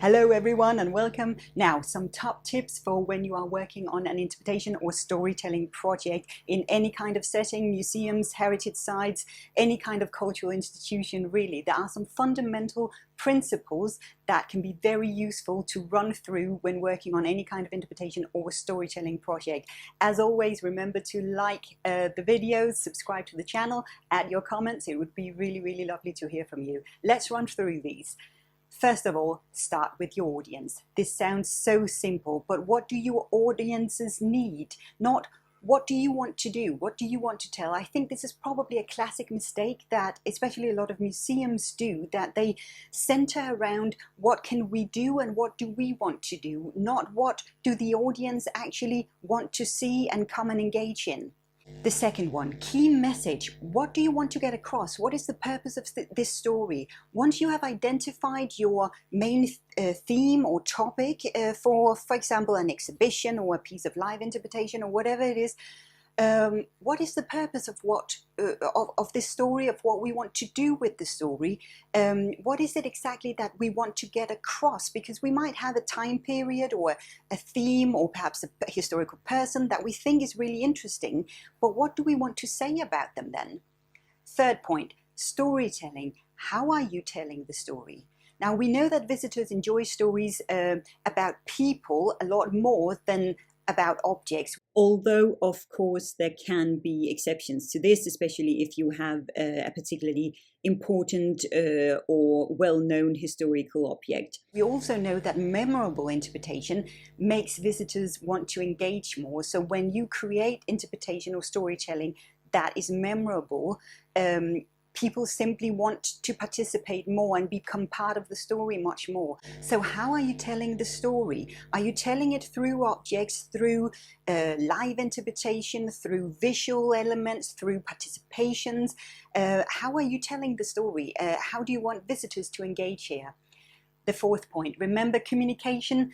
Hello everyone and welcome. Now, some top tips for when you are working on an interpretation or storytelling project in any kind of setting, museums, heritage sites, any kind of cultural institution really. There are some fundamental principles that can be very useful to run through when working on any kind of interpretation or storytelling project. As always, remember to like the videos, subscribe to the channel, add your comments. It would be really lovely to hear from you. Let's run through these. First of all, start with your audience. This sounds so simple, but what do your audiences need? Not what do you want to do? What do you want to tell? I think this is probably a classic mistake that especially a lot of museums do, that they center around what can we do and what do we want to do, not what do the audience actually want to see and come and engage in. The second one, key message. What do you want to get across? What is the purpose of this story? Once you have identified your main theme or topic for example, an exhibition or a piece of live interpretation or whatever it is, what is the purpose of of this story, of what we want to do with the story? What is it exactly that we want to get across? Because we might have a time period or a theme or perhaps a historical person that we think is really interesting, but what do we want to say about them then? Third point, storytelling. How are you telling the story? Now, we know that visitors enjoy stories about people a lot more than about objects, although of course there can be exceptions to this, especially if you have a particularly important or well-known historical object. We also know that memorable interpretation makes visitors want to engage more. So when you create interpretation or storytelling that is memorable, people simply want to participate more and become part of the story much more. So how are you telling the story? Are you telling it through objects, through live interpretation, through visual elements, through participations? How are you telling the story? How do you want visitors to engage here? The fourth point, remember communication.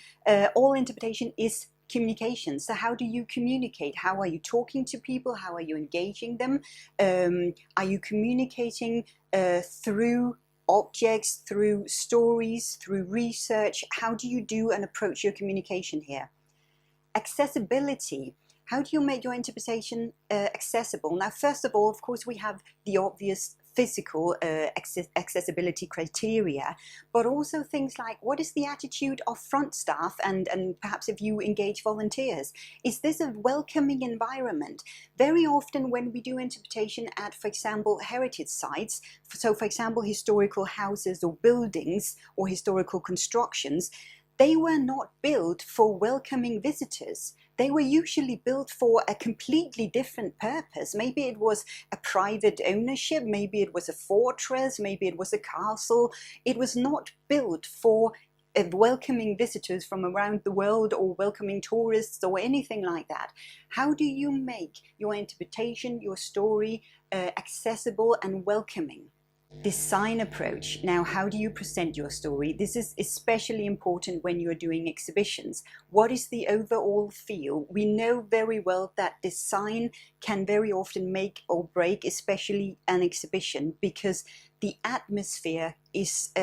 All interpretation is communication. So how do you communicate? How are you talking to people? How are you engaging them? Are you communicating through objects, through stories, through research? How do you do and approach your communication here? Accessibility. How do you make your interpretation accessible? Now, first of all, of course, we have the obvious physical accessibility criteria, but also things like, what is the attitude of front staff and perhaps if you engage volunteers? Is this a welcoming environment? Very often when we do interpretation at, for example, heritage sites, so for example, historical houses or buildings or historical constructions, they were not built for welcoming visitors. They were usually built for a completely different purpose. Maybe it was a private ownership, maybe it was a fortress, maybe it was a castle. It was not built for welcoming visitors from around the world or welcoming tourists or anything like that. How do you make your interpretation, your story accessible and welcoming? Design approach. Now, how do you present your story? This is especially important when you're doing exhibitions. What is the overall feel? We know very well that design can very often make or break, especially an exhibition, because the atmosphere is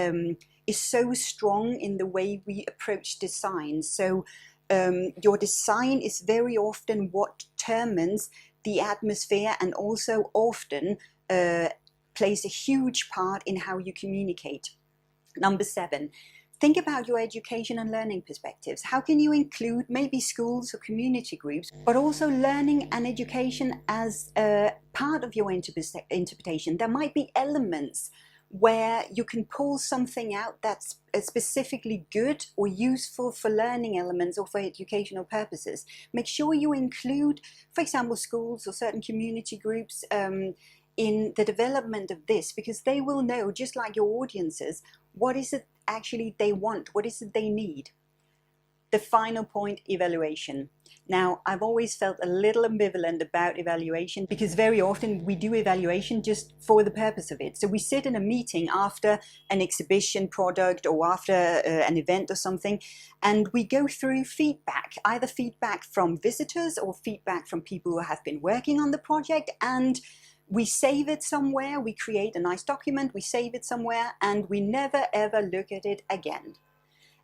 so strong in the way we approach design. So your design is very often what determines the atmosphere and also often plays a huge part in how you communicate. Number 7, think about your education and learning perspectives. How can you include maybe schools or community groups, but also learning and education as a part of your interpretation? There might be elements where you can pull something out that's specifically good or useful for learning elements or for educational purposes. Make sure you include, for example, schools or certain community groups in the development of this, because they will know, just like your audiences, what is it actually they want, what is it they need. The final point, evaluation. Now, I've always felt a little ambivalent about evaluation because very often we do evaluation just for the purpose of it. So we sit in a meeting after an exhibition product or after an event or something, and we go through feedback, either feedback from visitors or feedback from people who have been working on the project, and We save it somewhere, we create a nice document, we save it somewhere, and we never ever look at it again.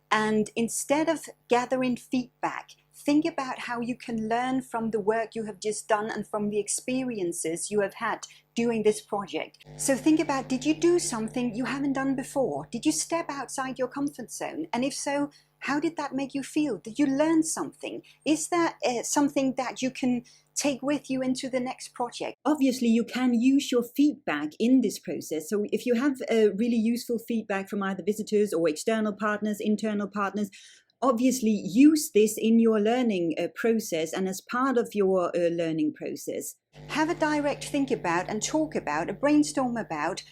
And instead of gathering feedback, think about how you can learn from the work you have just done and from the experiences you have had doing this project. So think about, did you do something you haven't done before? Did you step outside your comfort zone? And if so, how did that make you feel? Did you learn something? Is that something that you can take with you into the next project? Obviously, you can use your feedback in this process. So if you have really useful feedback from either visitors or external partners, internal partners, obviously use this in your learning process and as part of your learning process. Have a direct think about and talk about, a brainstorm about,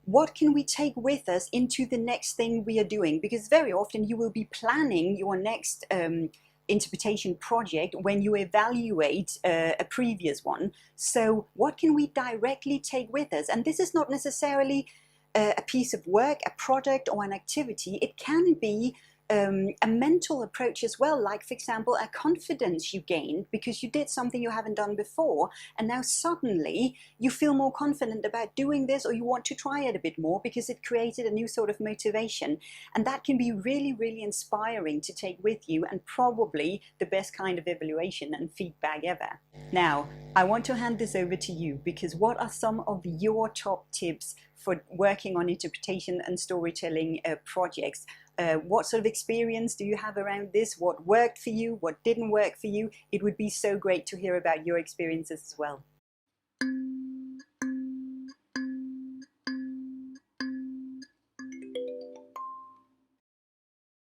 what can we take with us into the next thing we are doing? Because very often you will be planning your next interpretation project when you evaluate a previous one. So what can we directly take with us? And this is not necessarily a piece of work, a product, or an activity. It can be a mental approach as well, like for example a confidence you gained because you did something you haven't done before, and now suddenly you feel more confident about doing this, or you want to try it a bit more because it created a new sort of motivation. And that can be really, really inspiring to take with you, and probably the best kind of evaluation and feedback ever. Now I want to hand this over to you, because what are some of your top tips for working on interpretation and storytelling projects? What sort of experience do you have around this? What worked for you? What didn't work for you? It would be so great to hear about your experiences as well.